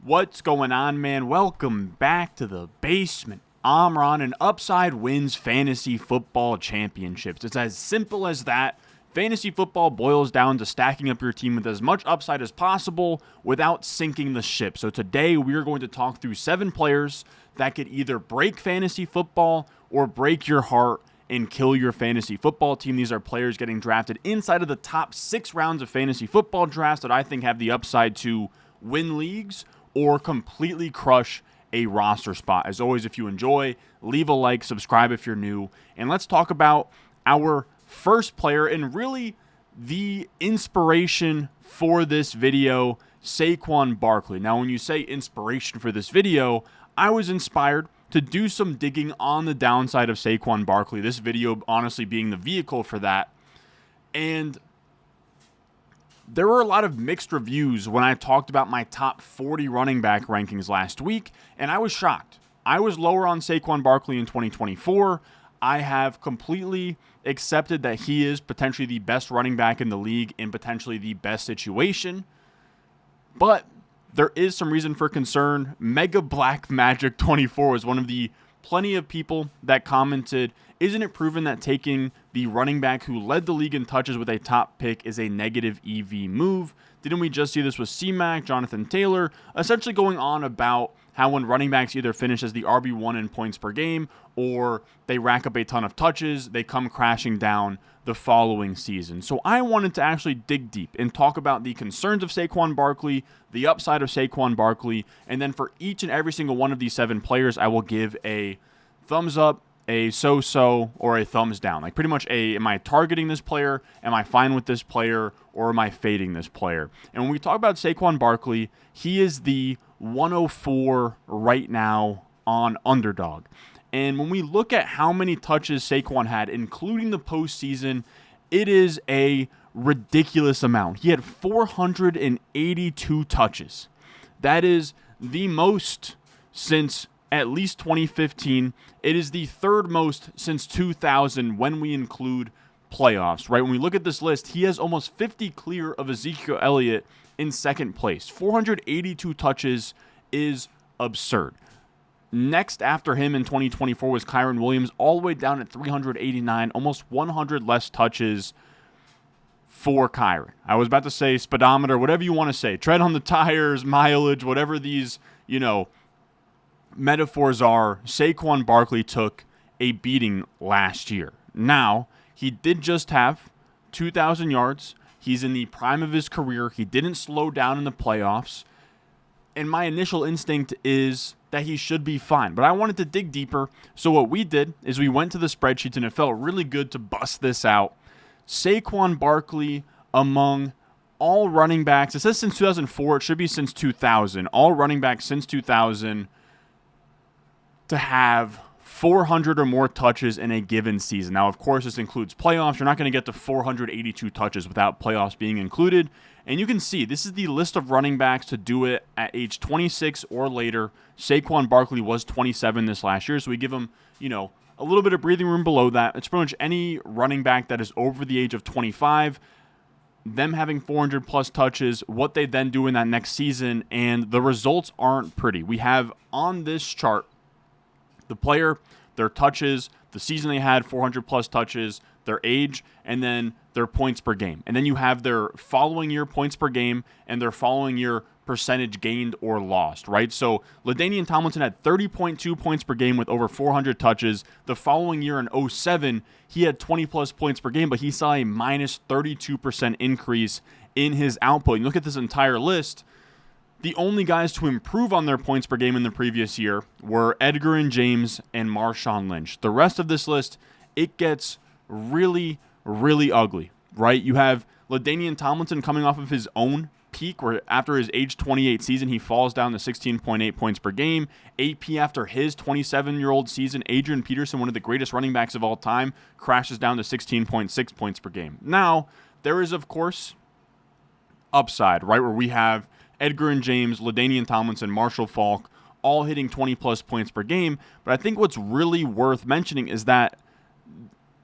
What's going on, man? Welcome back to the basement. I'm Ron, and Upside wins fantasy football championships. It's as simple as that. Fantasy football boils down to stacking up your team with as much upside as possible without sinking the ship. So today we're going to talk through 7 players that could either break fantasy football or break your heart and kill your fantasy football team. These are players getting drafted inside of the top 6 rounds of fantasy football drafts that I think have the upside to win leagues or completely crush a roster spot. As always, if you enjoy, leave a like, subscribe if you're new, and let's talk about our first player and really the inspiration for this video, Saquon Barkley. Now, when you say inspiration for this video, I was inspired to do some digging on the downside of Saquon Barkley, this video honestly being the vehicle for that. And there were a lot of mixed reviews when I talked about my top 40 running back rankings last week, and I was shocked. I was lower on Saquon Barkley in 2024. I have completely accepted that he is potentially the best running back in the league in potentially the best situation, but there is some reason for concern. Mega Black Magic 24 was one of the plenty of people that commented, isn't it proven that taking the running back who led the league in touches with a top pick is a negative EV move? Didn't we just see this with C-Mac, Jonathan Taylor, essentially going on about how when running backs either finish as the RB1 in points per game or they rack up a ton of touches, they come crashing down the following season. So I wanted to actually dig deep and talk about the concerns of Saquon Barkley, the upside of Saquon Barkley, and then for each and every single one of these 7 players, I will give a thumbs up, a so-so, or a thumbs down. Like pretty much am I targeting this player? Am I fine with this player? Or am I fading this player? And when we talk about Saquon Barkley, he is the 104 right now on Underdog. And when we look at how many touches Saquon had, including the postseason, it is a ridiculous amount. He had 482 touches. That is the most since at least 2015. It is the third most since 2000 when we include playoffs, right? When we look at this list, he has almost 50 clear of Ezekiel Elliott in second place. 482 touches is absurd. Next after him in 2024 was Kyren Williams, all the way down at 389, almost 100 less touches for Kyren. I was about to say speedometer, whatever you want to say, tread on the tires, mileage, whatever these, metaphors are. Saquon Barkley took a beating last year. Now, he did just have 2,000 yards. He's in the prime of his career. He didn't slow down in the playoffs. And my initial instinct is that he should be fine. But I wanted to dig deeper. So what we did is we went to the spreadsheets, and it felt really good to bust this out. Saquon Barkley among all running backs. It says since 2004. It should be since 2000. All running backs since 2000 to have 400 or more touches in a given season. Now, of course, this includes playoffs. You're not going to get to 482 touches without playoffs being included. And you can see this is the list of running backs to do it at age 26 or later. Saquon Barkley was 27 this last year, so we give him, a little bit of breathing room below that. It's pretty much any running back that is over the age of 25, them having 400 plus touches, what they then do in that next season, and the results aren't pretty. We have on this chart the player, their touches, the season they had, 400 plus touches, their age, and then their points per game. And then you have their following year points per game and their following year percentage gained or lost, right? So LaDainian Tomlinson had 30.2 points per game with over 400 touches. The following year in 07, he had 20 plus points per game, but he saw a minus 32% increase in his output. You look at this entire list, the only guys to improve on their points per game in the previous year were Edgar and James and Marshawn Lynch. The rest of this list, it gets really, really ugly, right? You have LaDainian Tomlinson coming off of his own peak where after his age 28 season, he falls down to 16.8 points per game. AP after his 27-year-old season, Adrian Peterson, one of the greatest running backs of all time, crashes down to 16.6 points per game. Now, there is, of course, upside, right, where we have Edgar and James, LaDainian Tomlinson, Marshall Faulk, all hitting 20-plus points per game. But I think what's really worth mentioning is that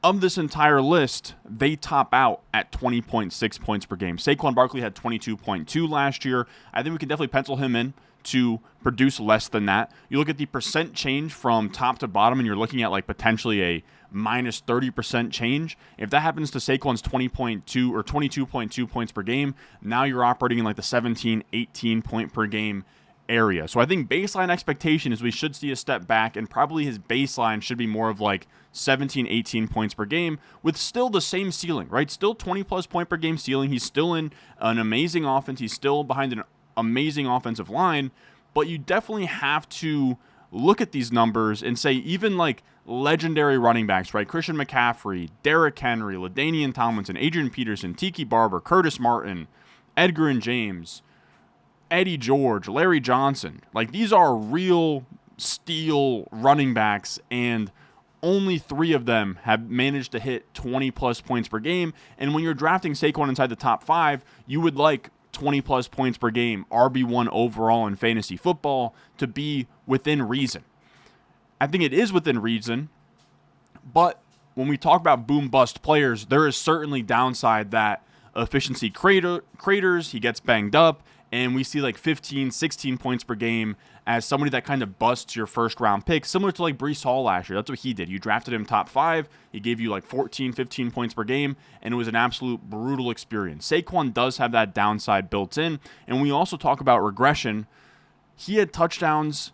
of this entire list, they top out at 20.6 points per game. Saquon Barkley had 22.2 last year. I think we can definitely pencil him in to produce less than that. You look at the percent change from top to bottom, and you're looking at like potentially a minus 30% change. If that happens to Saquon's 20.2 or 22.2 points per game, now you're operating in like the 17, 18 point per game area. So I think baseline expectation is we should see a step back, and probably his baseline should be more of like 17, 18 points per game with still the same ceiling, right? Still 20 plus point per game ceiling. He's still in an amazing offense. He's still behind an amazing offensive line, but you definitely have to look at these numbers and say even like legendary running backs, right? Christian McCaffrey, Derrick Henry, LaDainian Tomlinson, Adrian Peterson, Tiki Barber, Curtis Martin, Edgar and James, Eddie George, Larry Johnson. Like, these are real steel running backs, and only 3 of them have managed to hit 20 plus points per game. And when you're drafting Saquon inside the top 5, you would like 20 plus points per game, RB1 overall in fantasy football, to be within reason. I think it is within reason, but when we talk about boom-bust players, there is certainly downside that efficiency craters, he gets banged up, and we see like 15, 16 points per game as somebody that kind of busts your first-round pick, similar to like Breece Hall last year. That's what he did. You drafted him top 5, he gave you like 14, 15 points per game, and it was an absolute brutal experience. Saquon does have that downside built in, and we also talk about regression. He had touchdowns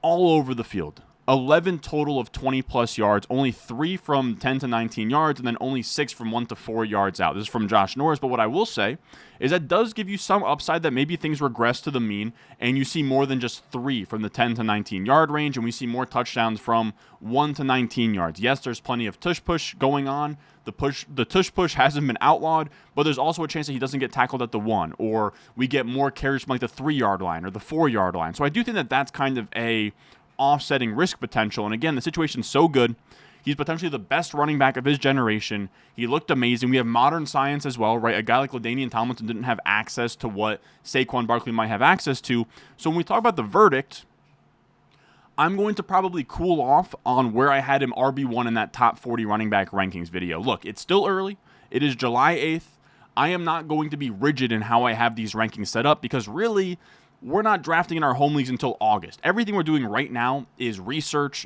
all over the field. 11 total of 20-plus yards, only 3 from 10 to 19 yards, and then only 6 from 1 to 4 yards out. This is from Josh Norris, but what I will say is that does give you some upside that maybe things regress to the mean, and you see more than just 3 from the 10 to 19-yard range, and we see more touchdowns from 1 to 19 yards. Yes, there's plenty of tush-push going on. The tush-push hasn't been outlawed, but there's also a chance that he doesn't get tackled at the 1, or we get more carries from like the 3-yard line or the 4-yard line. So I do think that that's kind of a offsetting risk potential. And again, the situation's so good. He's potentially the best running back of his generation. He looked amazing. We have modern science as well, right? A guy like LaDainian Tomlinson didn't have access to what Saquon Barkley might have access to. So when we talk about the verdict, I'm going to probably cool off on where I had him RB1 in that top 40 running back rankings video. Look, it's still early. It is July 8th. I am not going to be rigid in how I have these rankings set up, because really, we're not drafting in our home leagues until August. Everything we're doing right now is research,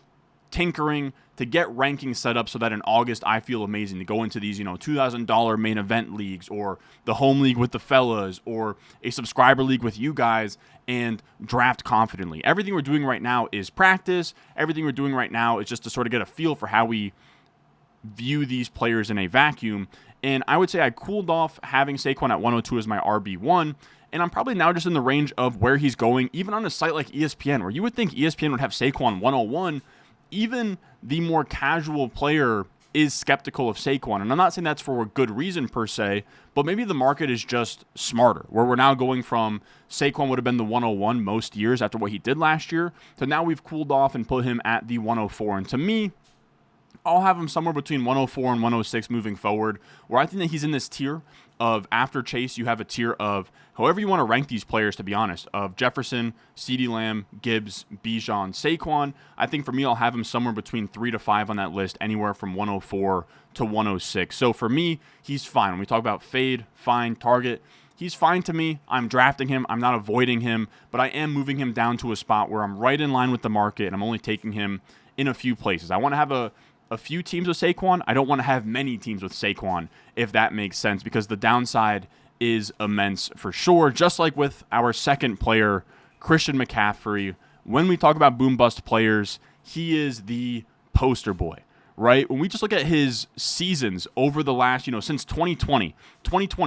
tinkering to get rankings set up so that in August I feel amazing to go into these, $2,000 main event leagues, or the home league with the fellas, or a subscriber league with you guys, and draft confidently. Everything we're doing right now is practice. Everything we're doing right now is just to sort of get a feel for how we view these players in a vacuum. And I would say I cooled off having Saquon at 102 as my RB1. And I'm probably now just in the range of where he's going, even on a site like ESPN, where you would think ESPN would have Saquon 101. Even the more casual player is skeptical of Saquon. And I'm not saying that's for a good reason per se, but maybe the market is just smarter, where we're now going from Saquon would have been the 101 most years after what he did last year, to now we've cooled off and put him at the 104. And to me, I'll have him somewhere between 104 and 106 moving forward, where I think that he's in this tier of, after Chase, you have a tier of however you want to rank these players, to be honest, of Jefferson, CeeDee Lamb, Gibbs, Bijan, Saquon. I think for me, I'll have him somewhere between 3 to 5 on that list, anywhere from 104 to 106. So for me, he's fine. When we talk about fade, fine, target, he's fine to me. I'm drafting him. I'm not avoiding him, but I am moving him down to a spot where I'm right in line with the market, and I'm only taking him in a few places. I want to have a few teams with Saquon. I don't want to have many teams with Saquon, if that makes sense, because the downside is immense for sure. Just like with our second player, Christian McCaffrey, when we talk about boom-bust players, he is the poster boy, right? When we just look at his seasons over the last, since 2020,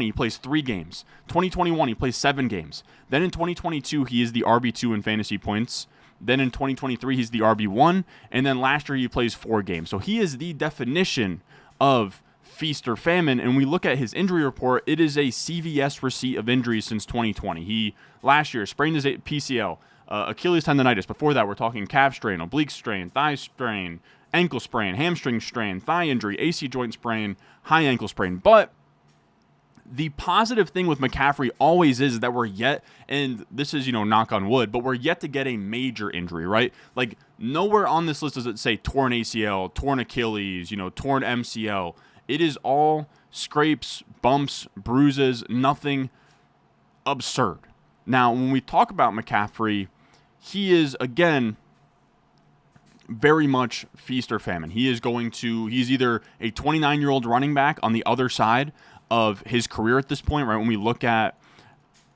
he plays 3 games. 2021, he plays 7 games. Then in 2022, he is the RB2 in fantasy points. Then in 2023, he's the RB1. And then last year, he plays 4 games. So he is the definition of feast or famine. And we look at his injury report, it is a CVS receipt of injuries since 2020. He, last year, sprained his PCL, Achilles tendonitis. Before that, we're talking calf strain, oblique strain, thigh strain, ankle sprain, hamstring strain, thigh injury, AC joint sprain, high ankle sprain. But the positive thing with McCaffrey always is that we're yet, and this is, knock on wood, but we're yet to get a major injury, right? Like, nowhere on this list does it say torn ACL, torn Achilles, torn MCL. It is all scrapes, bumps, bruises, nothing absurd. Now, when we talk about McCaffrey, he is, again, very much feast or famine. He's either a 29-year-old running back on the other side of his career at this point, right? When we look at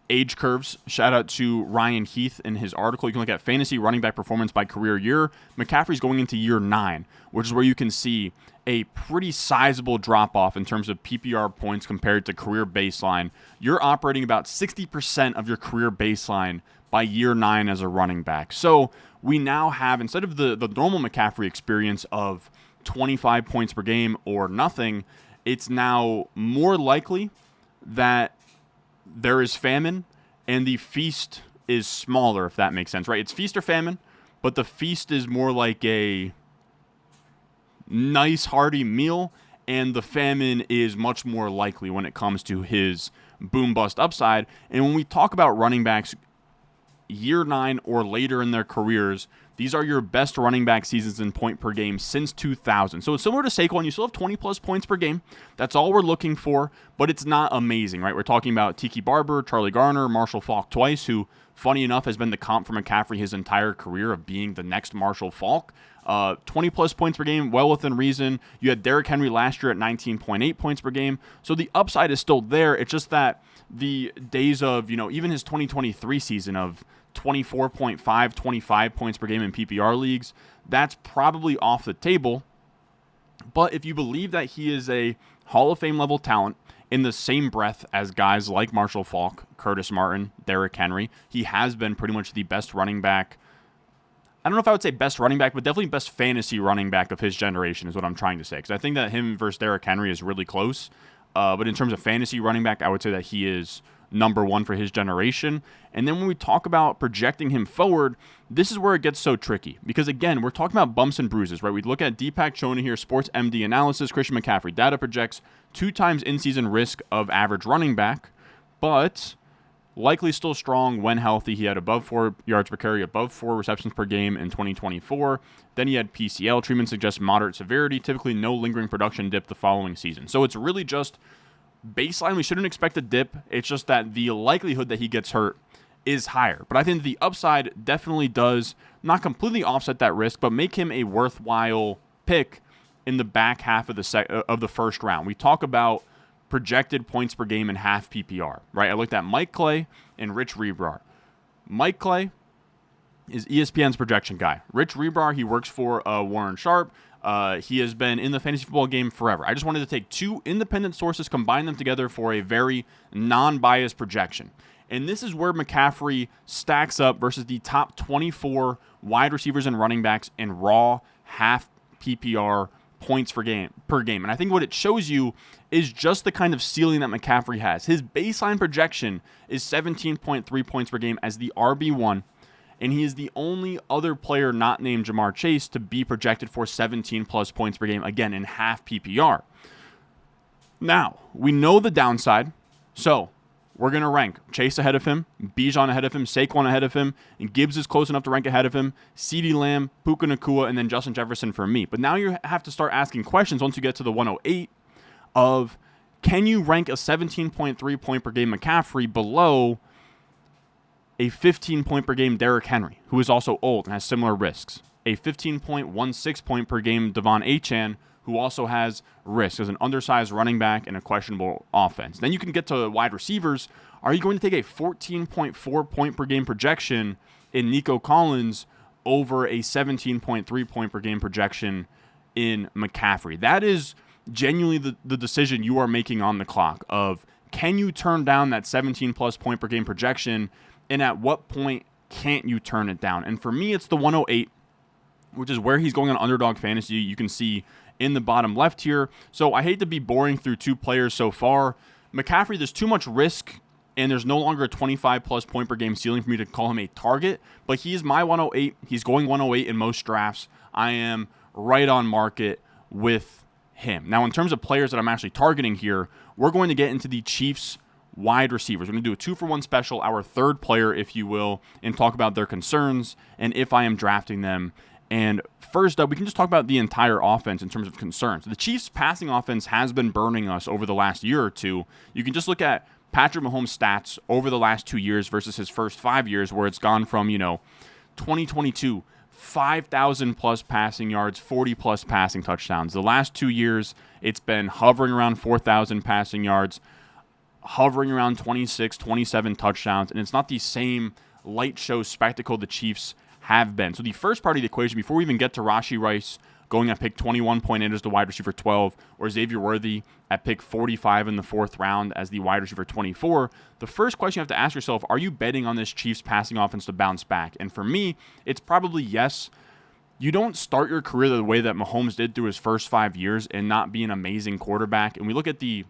age curves, shout out to Ryan Heath in his article. You can look at fantasy running back performance by career year. McCaffrey's going into year 9, which is where you can see a pretty sizable drop-off in terms of PPR points compared to career baseline. You're operating about 60% of your career baseline by year 9 as a running back. So we now have, instead of the normal McCaffrey experience of 25 points per game or nothing, it's now more likely that there is famine and the feast is smaller, if that makes sense, right? It's feast or famine, but the feast is more like a nice hearty meal, and the famine is much more likely when it comes to his boom bust upside. And when we talk about running backs year 9 or later in their careers, these are your best running back seasons in point per game since 2000. So it's similar to Saquon. You still have 20 plus points per game. That's all we're looking for, but it's not amazing, right? We're talking about Tiki Barber, Charlie Garner, Marshall Faulk twice, who, funny enough, has been the comp for McCaffrey his entire career of being the next Marshall Faulk. 20 plus points per game, well within reason. You had Derrick Henry last year at 19.8 points per game. So the upside is still there. It's just that the days of, even his 2023 season of 24.5, 25 points per game in PPR leagues, that's probably off the table. But if you believe that he is a Hall of Fame level talent in the same breath as guys like Marshall Faulk, Curtis Martin, Derrick Henry, he has been pretty much the best running back. I don't know if I would say best running back, but definitely best fantasy running back of his generation is what I'm trying to say. Because I think that him versus Derrick Henry is really close. But in terms of fantasy running back, I would say that he is number 1 for his generation. And then when we talk about projecting him forward, this is where it gets so tricky. Because again, we're talking about bumps and bruises, right? We look at Deepak Chona here, Sports MD analysis, Christian McCaffrey data projects 2 times in-season risk of average running back, but likely still strong when healthy. He had above 4 yards per carry, above 4 receptions per game in 2024. Then he had PCL. Treatment suggests moderate severity, typically no lingering production dip the following season. So it's really just baseline. We shouldn't expect a dip. It's just that the likelihood that he gets hurt is higher. But I think the upside definitely does not completely offset that risk, but make him a worthwhile pick in the back half of the first round. We talk about projected points per game in half PPR, right? I looked at Mike Clay and Rich Rebrar. Mike Clay is ESPN's projection guy. Rich Rebrar, he works for Warren Sharp. He has been in the fantasy football game forever. I just wanted to take 2 independent sources, combine them together for a very non-biased projection. And this is where McCaffrey stacks up versus the top 24 wide receivers and running backs in raw half PPR points per game. And I think what it shows you is just the kind of ceiling that McCaffrey has. His baseline projection is 17.3 points per game as the RB1, and he is the only other player not named Jamar Chase to be projected for 17 plus points per game, again, in half PPR. Now, we know the downside, so we're going to rank Chase ahead of him, Bijan ahead of him, Saquon ahead of him, and Gibbs is close enough to rank ahead of him, CeeDee Lamb, Puka Nacua, and then Justin Jefferson for me. But now you have to start asking questions once you get to the 108 of, can you rank a 17.3 point per game McCaffrey below a 15 point per game Derrick Henry, who is also old and has similar risks, a 15.16 point per game Devon Achane, who also has risk as an undersized running back and a questionable offense. Then you can get to wide receivers. Are you going to take a 14.4 point per game projection in Nico Collins over a 17.3 point per game projection in McCaffrey? That is genuinely the decision you are making on the clock of, can you turn down that 17 plus point per game projection, and at what point can't you turn it down? And for me, it's the 108, which is where he's going on Underdog Fantasy. You can see in the bottom left here. So I hate to be boring through 2 players so far. McCaffrey, there's too much risk, and there's no longer a 25 plus point per game ceiling for me to call him a target, but he is my 108. He's going 108 in most drafts. I am right on market with him. Now, in terms of players that I'm actually targeting here, we're going to get into the Chiefs wide receivers. We're going to do a 2-for-1 special, our third player, if you will, and talk about their concerns and if I am drafting them. And first up, we can just talk about the entire offense in terms of concerns. The Chiefs' passing offense has been burning us over the last year or two. You can just look at Patrick Mahomes' stats over the last 2 years versus his first 5 years, where it's gone from, 2022, 5,000 plus passing yards, 40 plus passing touchdowns. The last 2 years, it's been hovering around 4,000 passing yards, hovering around 26, 27 touchdowns, and it's not the same light show spectacle the Chiefs have been. So the first part of the equation, before we even get to Rashee Rice going at pick 21.8 as the wide receiver 12, or Xavier Worthy at pick 45 in the 4th round as the wide receiver 24, the first question you have to ask yourself, are you betting on this Chiefs passing offense to bounce back? And for me, it's probably yes. You don't start your career the way that Mahomes did through his first 5 years and not be an amazing quarterback. And we look at the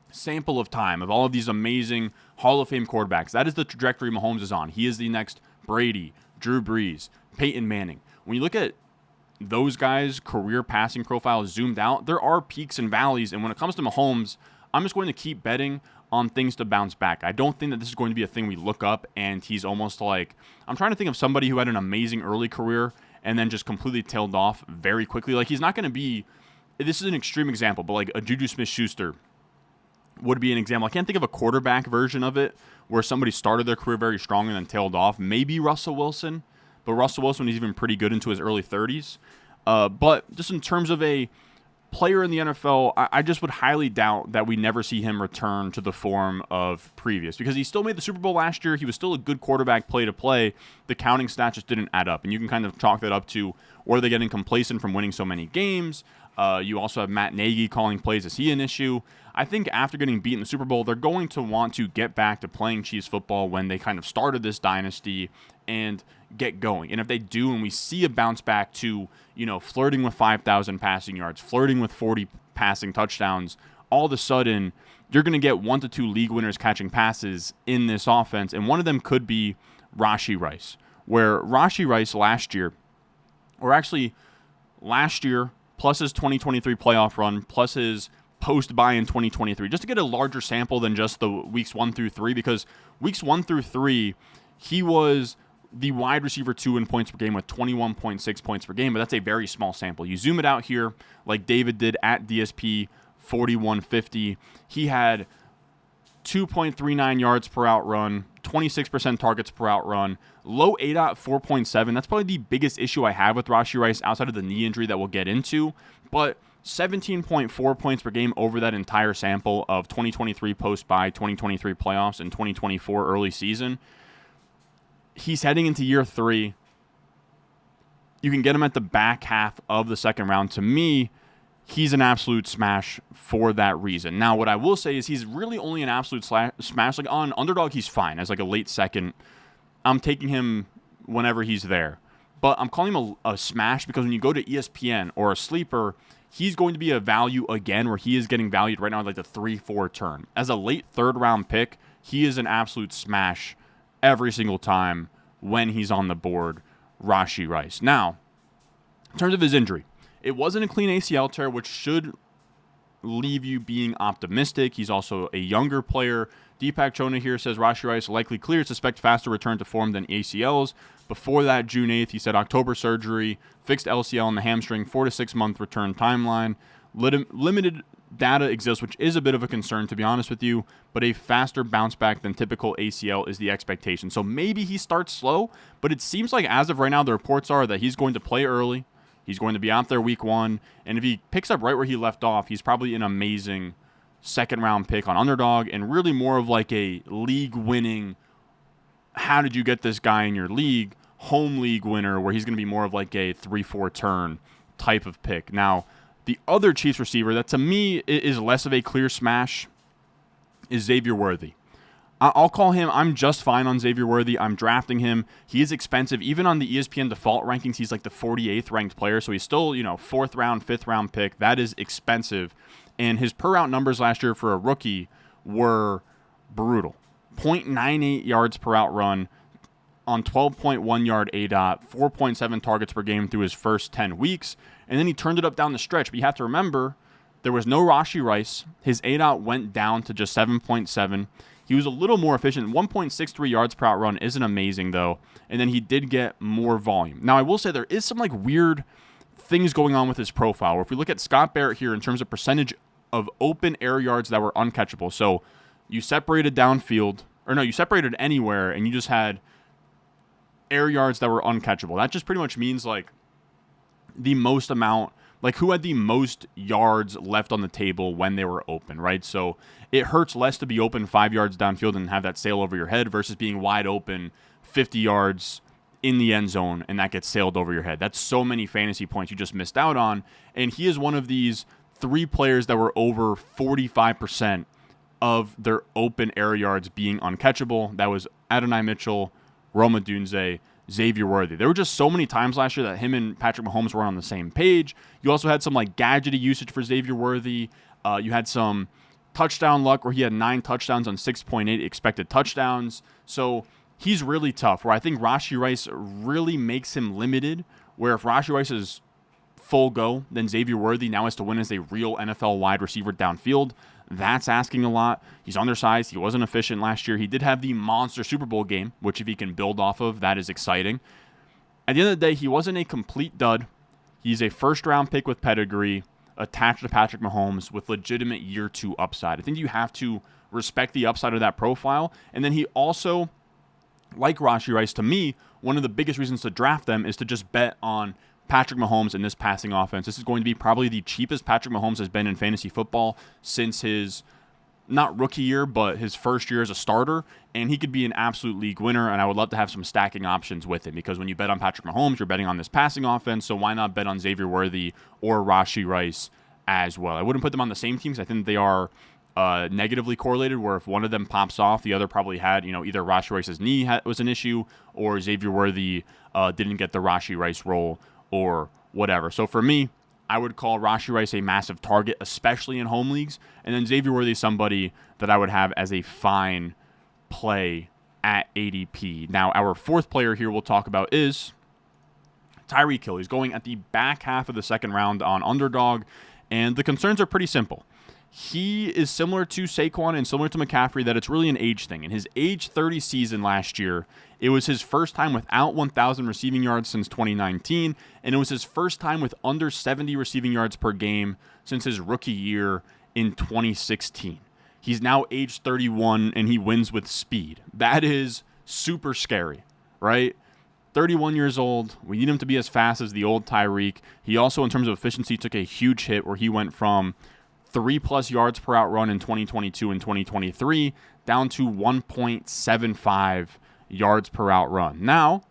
sample of time of all of these amazing Hall of Fame quarterbacks. That is the trajectory Mahomes is on. He is the next Brady, Drew Brees, Peyton Manning. When you look at those guys' career passing profiles zoomed out, there are peaks and valleys. And when it comes to Mahomes, I'm just going to keep betting on things to bounce back. I don't think that this is going to be a thing we look up and he's almost like, I'm trying to think of somebody who had an amazing early career and then just completely tailed off very quickly. Like, he's not going to be, this is an extreme example, but like a Juju Smith-Schuster would be an example. I can't think of a quarterback version of it where somebody started their career very strong and then tailed off. Maybe Russell Wilson, but Russell Wilson is even pretty good into his early 30s. But just in terms of a player in the NFL, I just would highly doubt that we never see him return to the form of previous, because he still made the Super Bowl last year. He was still a good quarterback play to play. The counting stats just didn't add up. And you can kind of chalk that up to, or are they getting complacent from winning so many games? You also have Matt Nagy calling plays. Is he an issue? I think after getting beat in the Super Bowl, they're going to want to get back to playing Chiefs football when they kind of started this dynasty and get going. And if they do, and we see a bounce back to, flirting with 5,000 passing yards, flirting with 40 passing touchdowns, all of a sudden you're going to get 1 to 2 league winners catching passes in this offense. And one of them could be Rashee Rice, where Rashee Rice last year plus his 2023 playoff run, plus his post-bye in 2023, just to get a larger sample than just the weeks 1 through 3, because weeks 1 through 3, he was the wide receiver 2 in points per game with 21.6 points per game, but that's a very small sample. You zoom it out here, like David did at DSP 4150, he had 2.39 yards per out run, 26% targets per out run, low ADOT 4.7. That's probably the biggest issue I have with Rashee Rice outside of the knee injury that we'll get into, but 17.4 points per game over that entire sample of 2023 post-bye, 2023 playoffs, and 2024 early season. He's heading into year 3. You can get him at the back half of the second round. To me, he's an absolute smash for that reason. Now, what I will say is he's really only an absolute smash. Like on Underdog, he's fine as like a late second. I'm taking him whenever he's there. But I'm calling him a smash because when you go to ESPN or a sleeper, he's going to be a value again, where he is getting valued right now at like the 3-4 turn. As a late 3rd round pick, he is an absolute smash every single time when he's on the board, Rashee Rice. Now, in terms of his injury, it wasn't a clean ACL tear, which should leave you being optimistic. He's also a younger player. Deepak Chona here says Rashee Rice likely cleared, suspect faster return to form than ACLs. Before that, June 8th, he said October surgery, fixed LCL in the hamstring, 4 to 6 month return timeline. Limited data exists, which is a bit of a concern, to be honest with you, but a faster bounce back than typical ACL is the expectation. So maybe he starts slow, but it seems like as of right now, the reports are that he's going to play early. He's going to be out there week 1, and if he picks up right where he left off, he's probably an amazing second-round pick on Underdog, and really more of like a league-winning, how did you get this guy in your league, home league winner, where he's going to be more of like a 3-4 turn type of pick. Now, the other Chiefs receiver that to me is less of a clear smash is Xavier Worthy. I'll call him, I'm just fine on Xavier Worthy. I'm drafting him. He is expensive. Even on the ESPN default rankings, he's like the 48th ranked player. So he's still, 4th round, 5th round pick. That is expensive. And his per route numbers last year for a rookie were brutal. 0.98 yards per out run on 12.1 yard ADOT, 4.7 targets per game through his first 10 weeks. And then he turned it up down the stretch. But you have to remember, there was no Rashee Rice. His ADOT went down to just 7.7. He was a little more efficient. 1.63 yards per out run isn't amazing, though. And then he did get more volume. Now, I will say there is some like weird things going on with his profile. If we look at Scott Barrett here in terms of percentage of open air yards that were uncatchable. So, you separated downfield, or no, you separated anywhere, and you just had air yards that were uncatchable. That just pretty much means like the most amount, like who had the most yards left on the table when they were open, right? So it hurts less to be open 5 yards downfield and have that sail over your head versus being wide open 50 yards in the end zone and that gets sailed over your head. That's so many fantasy points you just missed out on. And he is one of these 3 players that were over 45% of their open air yards being uncatchable. That was Adonai Mitchell, Rome Odunze, Xavier Worthy. There were just so many times last year that him and Patrick Mahomes were on the same page. You also had some like gadgety usage for Xavier Worthy. You had some touchdown luck where he had 9 touchdowns on 6.8 expected touchdowns. So he's really tough, where I think Rashee Rice really makes him limited, where if Rashee Rice is full go, then Xavier Worthy now has to win as a real NFL wide receiver downfield. That's asking a lot. He's undersized. He wasn't efficient last year. He did have the monster Super Bowl game, which if he can build off of, that is exciting. At the end of the day, he wasn't a complete dud. He's a first-round pick with pedigree attached to Patrick Mahomes with legitimate year 2 upside. I think you have to respect the upside of that profile. And then he also, like Rashee Rice, to me, one of the biggest reasons to draft them is to just bet on Patrick Mahomes in this passing offense. This is going to be probably the cheapest Patrick Mahomes has been in fantasy football since his, not rookie year, but his first year as a starter, and he could be an absolute league winner, and I would love to have some stacking options with him, because when you bet on Patrick Mahomes, you're betting on this passing offense, so why not bet on Xavier Worthy or Rashee Rice as well? I wouldn't put them on the same team, because I think they are negatively correlated, where if one of them pops off, the other probably had, either Rashee Rice's knee was an issue, or Xavier Worthy didn't get the Rashee Rice role, or whatever. So for me, I would call Rashee Rice a massive target, especially in home leagues. And then Xavier Worthy is somebody that I would have as a fine play at ADP. Now, our 4th player here we'll talk about is Tyreek Hill. He's going at the back half of the 2nd round on Underdog. And the concerns are pretty simple. He is similar to Saquon and similar to McCaffrey, that it's really an age thing. In his age 30 season last year, it was his first time without 1,000 receiving yards since 2019, and it was his first time with under 70 receiving yards per game since his rookie year in 2016. He's now age 31, and he wins with speed. That is super scary, right? 31 years old. We need him to be as fast as the old Tyreek. He also, in terms of efficiency, took a huge hit where he went from 3+ yards per out run in 2022 and 2023 down to 1.75 yards per out run. Now,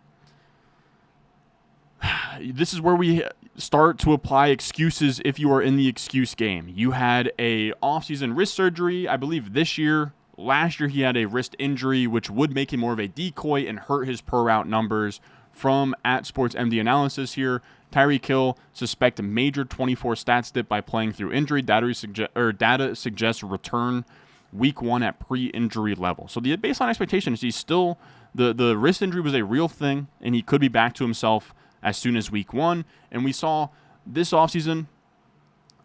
this is where we start to apply excuses if you are in the excuse game. You had a offseason wrist surgery, I believe this year. Last year he had a wrist injury, which would make him more of a decoy and hurt his per route numbers. From @SportsMD Analysis here, Tyreek Hill suspect a major 24 stats dip by playing through injury. Data suggests return week 1 at pre-injury level. So the baseline expectation is he's still, the wrist injury was a real thing, and he could be back to himself as soon as week 1. And we saw this offseason,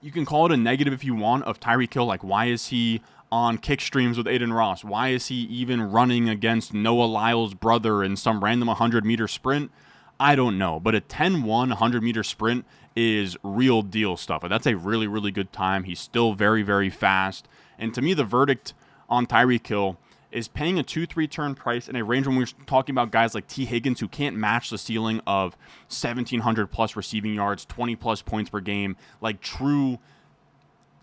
you can call it a negative if you want, of Tyreek Hill. Like, why is he on kick streams with Aiden Ross? Why is he even running against Noah Lyle's brother in some random 100-meter sprint? I don't know, but a 10-1 100-meter sprint is real deal stuff. That's a really, really good time. He's still very, very fast. And to me, the verdict on Tyreek Hill is paying a 2-3 turn price in a range when we're talking about guys like T. Higgins, who can't match the ceiling of 1,700+ receiving yards, 20+ points per game, like true.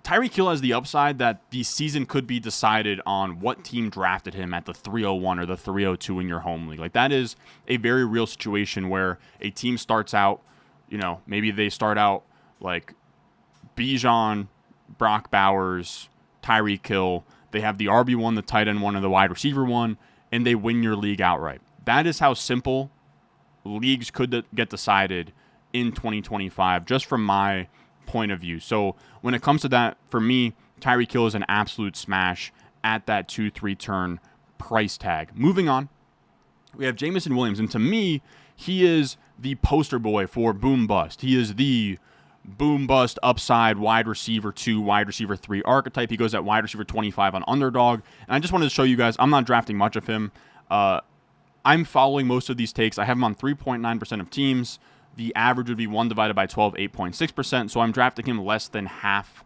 Tyreek Hill has the upside that the season could be decided on what team drafted him at the 301 or the 302 in your home league. Like, that is a very real situation where a team starts out, maybe they start out like Bijan, Brock Bowers, Tyreek Hill. They have the RB1, the tight end 1, and the wide receiver 1, and they win your league outright. That is how simple leagues could get decided in 2025, just from my point of view. So when it comes to that, for me, Tyreek Hill is an absolute smash at that 2-3 turn price tag. Moving on, we have Jameson Williams, and to me, he is the poster boy for boom bust. He is the boom bust upside wide receiver 2, wide receiver 3 archetype. He goes at wide receiver 25 on Underdog, and I just wanted to show you guys, I'm not drafting much of him. I'm following most of these takes. I have him on 3.9% of teams. The average would be 1 divided by 12, 8.6%. So I'm drafting him less than half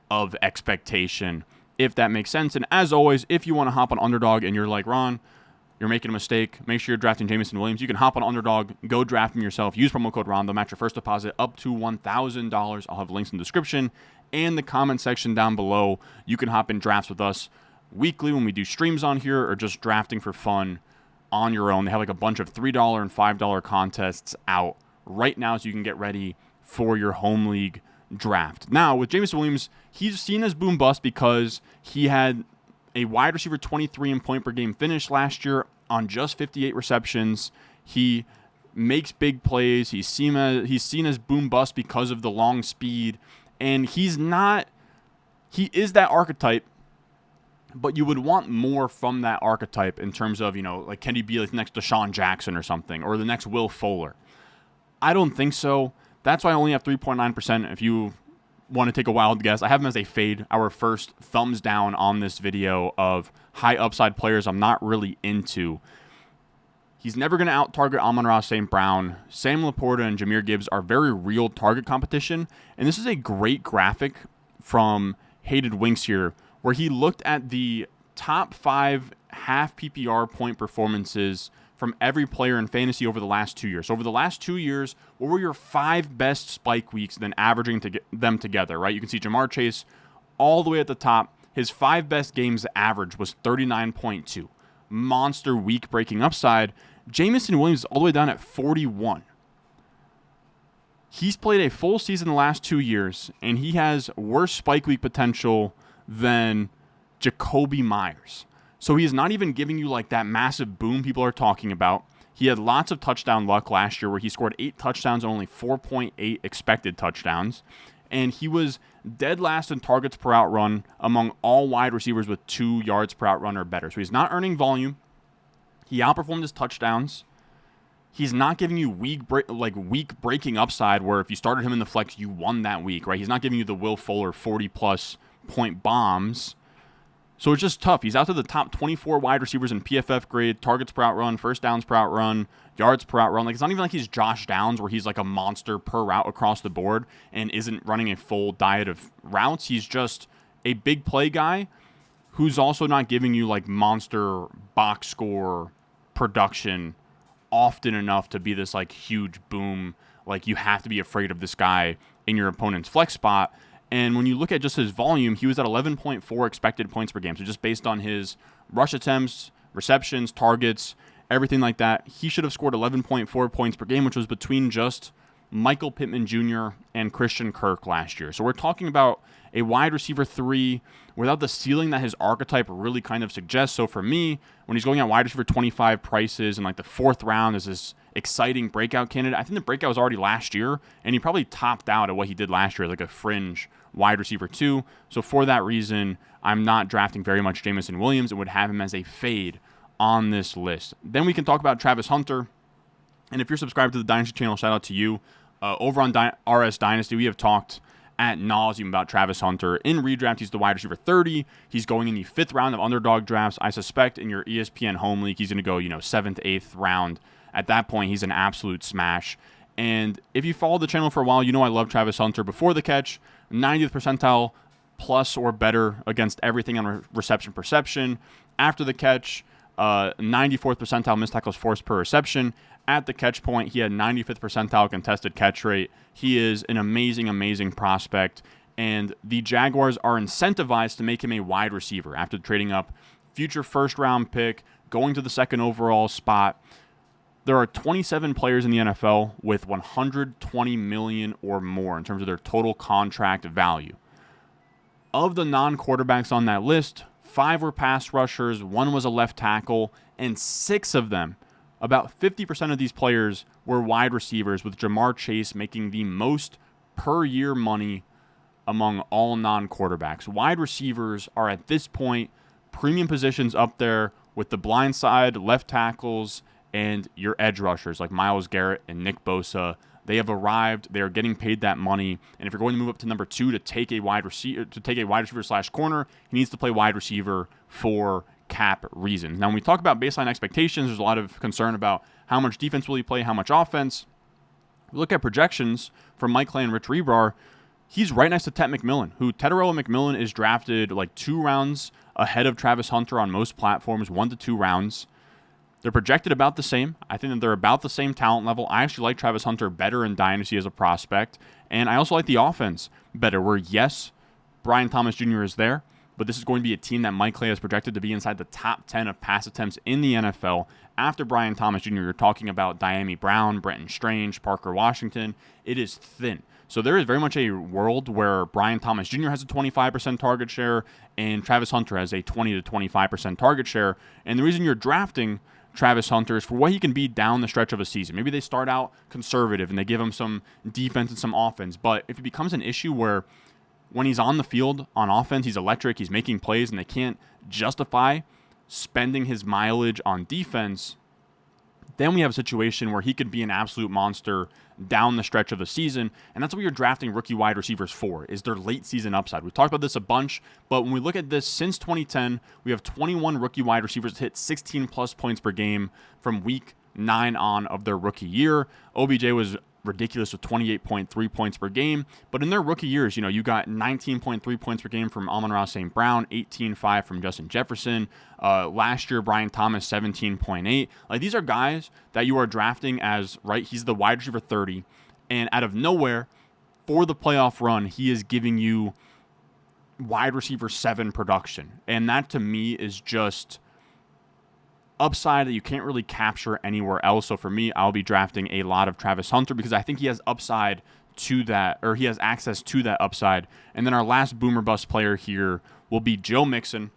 of expectation if that makes sense. And as always, if you want to hop on Underdog and you're like, Ron, you're making a mistake, make sure you're drafting Jameson Williams. You can hop on Underdog, go draft him yourself. Use promo code Ron. They'll match your first deposit up to $1,000. I'll have links in the description and the comment section down below. You can hop in drafts with us weekly when we do streams on here, or just drafting for fun on your own. They have like a bunch of $3 and $5 contests out right now, so you can get ready for your home league draft. Now, with Jameson Williams, he's seen as boom bust because he had a wide receiver 23 in point per game finish last year on just 58 receptions. He makes big plays. He's seen as boom bust because of the long speed, and he is that archetype, but you would want more from that archetype in terms of, like, can he be like the next Deshaun Jackson or something, or the next Will Fuller? I don't think so. That's why I only have 3.9%. If you want to take a wild guess, I have him as a fade. Our first thumbs down on this video of high upside players I'm not really into. He's never going to out-target Amon-Ra St. Brown. Sam Laporta and Jahmyr Gibbs are very real target competition. And this is a great graphic from Hated Winks here, where he looked at the top 5 half PPR point performances from every player in fantasy over the last 2 years. So over the last 2 years, what were your 5 best spike weeks, then averaging them together, right? You can see Jamar Chase all the way at the top. His 5 best games average was 39.2. Monster week breaking upside. Jameson Williams is all the way down at 41. He's played a full season the last 2 years, and he has worse spike week potential than Jacoby Myers. So he is not even giving you like that massive boom people are talking about. He had lots of touchdown luck last year where he scored 8 touchdowns and only 4.8 expected touchdowns. And he was dead last in targets per out run among all wide receivers with 2 yards per out run or better. So he's not earning volume. He outperformed his touchdowns. He's not giving you week breaking upside where if you started him in the flex, you won that week, right? He's not giving you the Will Fuller 40-plus point bombs. So it's just tough. He's out to the top 24 wide receivers in PFF grade, targets per out run, first downs per out run, yards per out run. Like, it's not even like he's Josh Downs where he's like a monster per route across the board and isn't running a full diet of routes. He's just a big play guy who's also not giving you like monster box score production often enough to be this like huge boom. Like, you have to be afraid of this guy in your opponent's flex spot. And when you look at just his volume, he was at 11.4 expected points per game. So just based on his rush attempts, receptions, targets, everything like that, he should have scored 11.4 points per game, which was between just Michael Pittman Jr. and Christian Kirk last year. So we're talking about a wide receiver 3 without the ceiling that his archetype really kind of suggests. So for me, when he's going at wide receiver 25 prices and like the 4th round is this exciting breakout candidate, I think the breakout was already last year, and he probably topped out at what he did last year, like a fringe wide receiver 2. So for that reason, I'm not drafting very much Jameson Williams and would have him as a fade on this list. Then we can talk about Travis Hunter. And if you're subscribed to the Dynasty channel, shout out to you. Over on RS Dynasty, we have talked ad nauseum about Travis Hunter. In redraft, he's the wide receiver 30. He's going in the 5th round of underdog drafts. I suspect in your ESPN home league, he's going to go, 7th, 8th round. At that point, he's an absolute smash. And if you followed the channel for a while, you know I love Travis Hunter before the catch. 90th percentile plus or better against everything on reception perception. After the catch, 94th percentile missed tackles forced per reception. At the catch point, he had 95th percentile contested catch rate. He is an amazing, amazing prospect. And the Jaguars are incentivized to make him a wide receiver after trading up future first-round pick, going to the 2nd overall spot. There are 27 players in the NFL with $120 million or more in terms of their total contract value. Of the non-quarterbacks on that list, 5 were pass rushers, 1 was a left tackle, and 6 of them, about 50% of these players, were wide receivers, with Jamar Chase making the most per year money among all non-quarterbacks. Wide receivers are at this point premium positions up there with the blind side, left tackles, and your edge rushers like Myles Garrett and Nick Bosa. They have arrived. They are getting paid that money. And if you're going to move up to number 2 to take a wide receiver / corner, he needs to play wide receiver for cap reasons. Now, when we talk about baseline expectations, there's a lot of concern about how much defense will he play, how much offense. We look at projections from Mike Clay and Rich Rebar. he's right next to Ted McMillan, who Tetairoa McMillan is drafted like 2 rounds ahead of Travis Hunter on most platforms, 1 to 2 rounds. They're projected about the same. I think that they're about the same talent level. I actually like Travis Hunter better in Dynasty as a prospect, and I also like the offense better, where yes, Brian Thomas Jr. is there, but this is going to be a team that Mike Clay has projected to be inside the top 10 of pass attempts in the NFL. After Brian Thomas Jr., you're talking about Diami Brown, Brenton Strange, Parker Washington. It is thin. So there is very much a world where Brian Thomas Jr. has a 25% target share and Travis Hunter has a 20 to 25% target share. And the reason you're drafting Travis Hunter is for what he can be down the stretch of a season. Maybe they start out conservative and they give him some defense and some offense. But if it becomes an issue where when he's on the field on offense, he's electric, he's making plays, and they can't justify spending his mileage on defense, then we have a situation where he could be an absolute monster down the stretch of the season, and that's what you're drafting rookie wide receivers for, is their late season upside. We've talked about this a bunch, but when we look at this since 2010, we have 21 rookie wide receivers that hit 16-plus points per game from week 9 on of their rookie year. OBJ was ridiculous with 28.3 points per game, but in their rookie years, you got 19.3 points per game from Amon-Ra St. Brown, 18.5 from Justin Jefferson. Last year, Brian Thomas, 17.8. Like, these are guys that you are drafting as, right, he's the wide receiver 30, and out of nowhere, for the playoff run, he is giving you wide receiver 7 production, and that to me is just upside that you can't really capture anywhere else. So for me, I'll be drafting a lot of Travis Hunter because I think he has upside to that, or he has access to that upside. And then our last boomer bust player here will be Joe Mixon.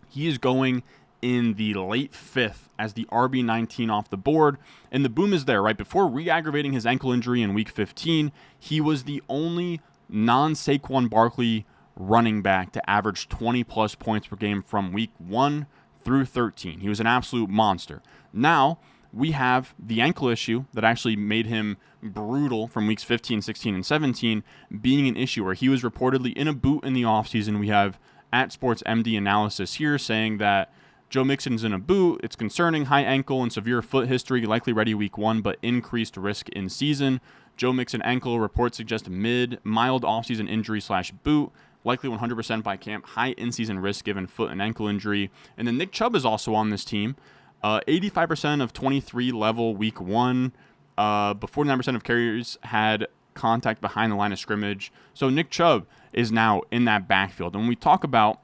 He is going in the late 5th as the RB19 off the board, and the boom is there, right? Before re-aggravating his ankle injury in week 15, he was the only non-Saquon Barkley running back to average 20-plus points per game from week 1 through 13. He was an absolute monster. Now, we have the ankle issue that actually made him brutal from weeks 15, 16, and 17 being an issue where he was reportedly in a boot in the offseason. We have at Sports MD analysis here saying that Joe Mixon's in a boot. It's concerning. High ankle and severe foot history. Likely ready week 1, but increased risk in season. Joe Mixon ankle reports suggest mild offseason injury / boot. Likely 100% by camp, high in-season risk given foot and ankle injury. And then Nick Chubb is also on this team. 85% of 23 level week 1, but 49% of carriers had contact behind the line of scrimmage. So Nick Chubb is now in that backfield. And when we talk about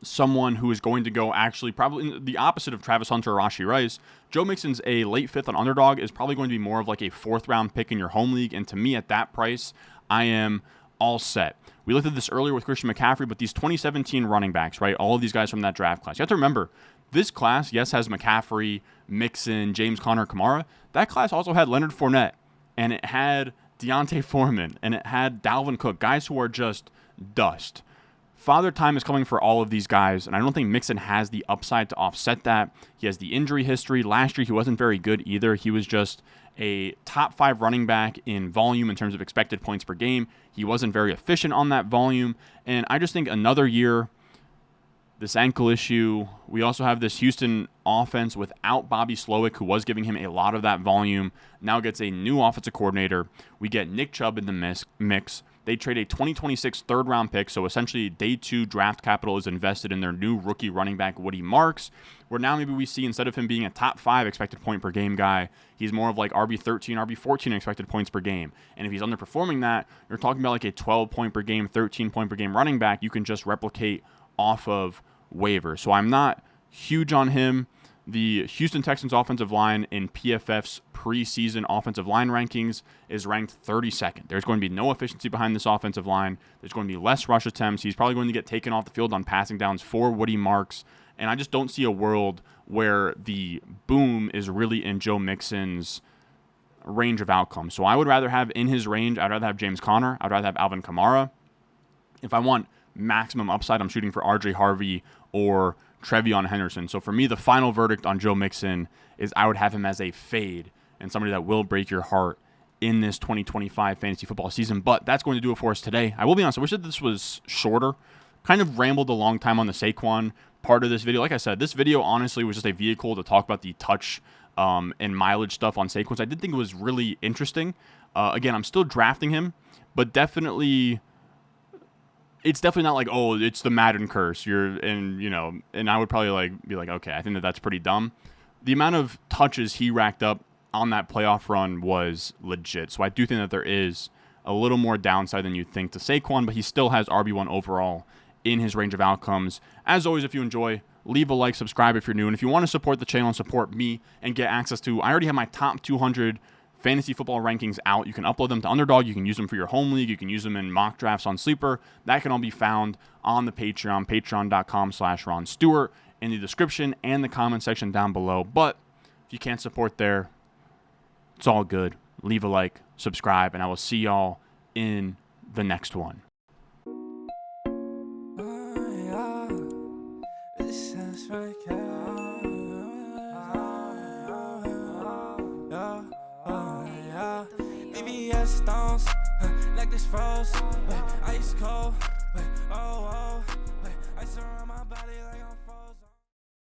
someone who is going to go actually probably the opposite of Travis Hunter or Rashee Rice, Joe Mixon's a late 5th on underdog is probably going to be more of like a 4th round pick in your home league. And to me at that price, I am all set. We looked at this earlier with Christian McCaffrey, but these 2017 running backs, right? All of these guys from that draft class. You have to remember, this class, yes, has McCaffrey, Mixon, James Conner, Kamara. That class also had Leonard Fournette, and it had Deontay Foreman, and it had Dalvin Cook, guys who are just dust. Father time is coming for all of these guys, and I don't think Mixon has the upside to offset that. He has the injury history. Last year, he wasn't very good either. He was just a top 5 running back in volume in terms of expected points per game. He wasn't very efficient on that volume, and I just think another year, this ankle issue. We also have this Houston offense without Bobby Slowick, who was giving him a lot of that volume, now gets a new offensive coordinator. We get Nick Chubb in the mix. They trade a 2026 third-round pick, so essentially day 2 draft capital is invested in their new rookie running back, Woody Marks, where now maybe we see instead of him being a top 5 expected point per game guy, he's more of like RB13, RB14 expected points per game. And if he's underperforming that, you're talking about like a 12 point per game, 13 point per game running back you can just replicate off of waivers. So I'm not huge on him. The Houston Texans offensive line in PFF's preseason offensive line rankings is ranked 32nd. There's going to be no efficiency behind this offensive line. There's going to be less rush attempts. He's probably going to get taken off the field on passing downs for Woody Marks. And I just don't see a world where the boom is really in Joe Mixon's range of outcomes. So I would rather have in his range, I'd rather have James Conner. I'd rather have Alvin Kamara. If I want maximum upside, I'm shooting for RJ Harvey or Trevion Henderson. So for me, the final verdict on Joe Mixon is I would have him as a fade and somebody that will break your heart in this 2025 fantasy football season. But that's going to do it for us today. I will be honest, I wish that this was shorter. Kind of rambled a long time on the Saquon part of this video. Like I said, this video honestly was just a vehicle to talk about the touch and mileage stuff on Saquon. So I did think it was really interesting. Again, I'm still drafting him, but it's definitely not like, oh, it's the Madden curse. And I would probably be like, okay, I think that's pretty dumb. The amount of touches he racked up on that playoff run was legit. So I do think that there is a little more downside than you'd think to Saquon, but he still has RB1 overall in his range of outcomes. As always, if you enjoy, leave a like, subscribe if you're new, and if you want to support the channel and support me and get access to, I already have my top 200 fantasy football rankings out. You can upload them to Underdog. You can use them for your home league. You can use them in mock drafts on Sleeper. That can all be found on the Patreon, patreon.com/Ron Stewart, in the description and the comment section down below. But if you can't support there, it's all good. Leave a like, subscribe, and I will see y'all in the next one. Stones, like this froze, ice cold.